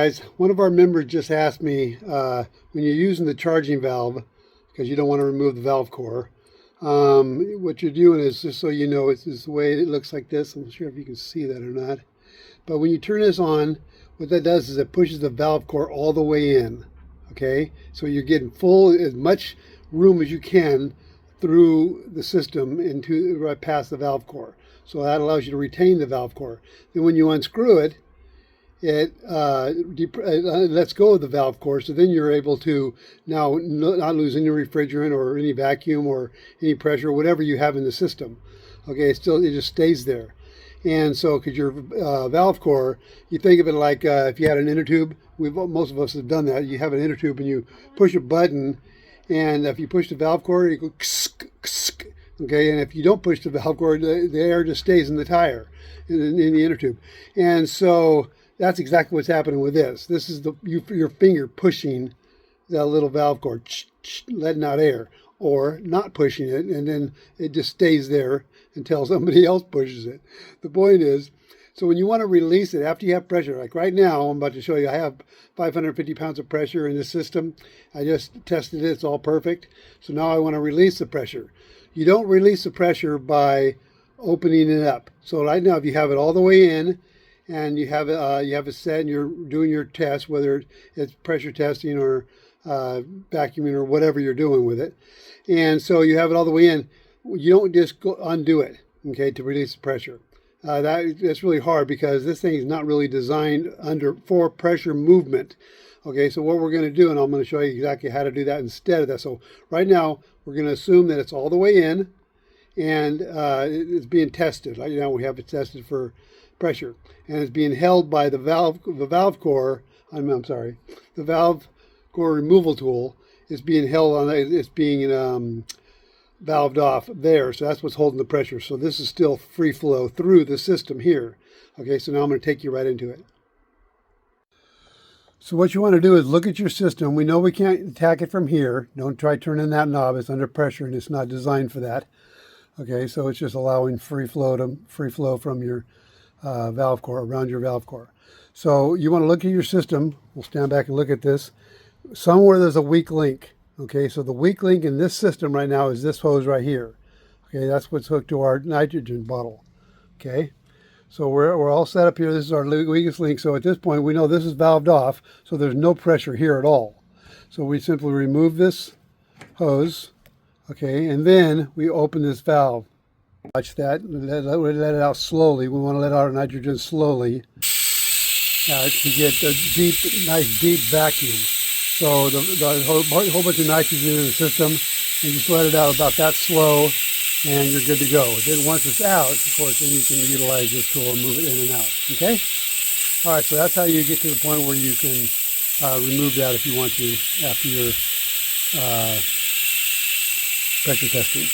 Guys, one of our members just asked me when you're using the charging valve, because you don't want to remove the valve core, what you're doing is, just so you know, it's the way it looks like this. I'm not sure if you can see that or not. But when you turn this on, what that does is it pushes the valve core all the way in. Okay, so you're getting full, as much room as you can through the system into right past the valve core. So that allows you to retain the valve core. Then when you unscrew it, it lets go of the valve core, so then you're able to now not lose any refrigerant or any vacuum or any pressure, whatever you have in the system. Okay, it just stays there. And so, because your valve core, you think of it like if you had an inner tube. Most of us have done that. You have an inner tube and you push a button, and if you push the valve core, you go ksk, ksk, okay, and if you don't push the valve core, the air just stays in the tire, in the inner tube. And so that's exactly what's happening with this. This is your finger pushing that little valve core, letting out air, or not pushing it, and then it just stays there until somebody else pushes it. The point is, so when you want to release it after you have pressure, like right now, I'm about to show you, I have 550 pounds of pressure in the system. I just tested it, it's all perfect. So now I want to release the pressure. You don't release the pressure by opening it up. So right now, if you have it all the way in, and you have it set and you're doing your test, whether it's pressure testing or vacuuming or whatever you're doing with it, and so you have it all the way in, you don't just go undo it, okay, to release the pressure. That's really hard because this thing is not really designed for pressure movement. Okay, so what we're going to do, and I'm going to show you exactly how to do that instead of that. So right now we're going to assume that it's all the way in, and it's being tested. Right now we have it tested for pressure, and it's being held by the valve core. I'm sorry, the valve core removal tool is being held on. It's being valved off there, so that's what's holding the pressure. So this is still free flow through the system here. Okay, so now I'm going to take you right into it. So what you want to do is look at your system. We know we can't attack it from here. Don't try turning that knob. It's under pressure and it's not designed for that. Okay, so it's just allowing free flow from your valve core, around your valve core. So you want to look at your system. We'll stand back and look at this. Somewhere there's a weak link. Okay, so the weak link in this system right now is this hose right here. Okay, that's what's hooked to our nitrogen bottle. Okay, so we're all set up here. This is our weakest link. So at this point, we know this is valved off, so there's no pressure here at all. So we simply remove this hose, okay, and then we open this valve. Watch that. Let it out slowly. We want to let out our nitrogen slowly to get a nice deep vacuum. So the whole bunch of nitrogen in the system, and just let it out about that slow, and you're good to go. Then once it's out, of course, then you can utilize this tool and move it in and out. Okay? All right, so that's how you get to the point where you can remove that if you want to after your pressure testing.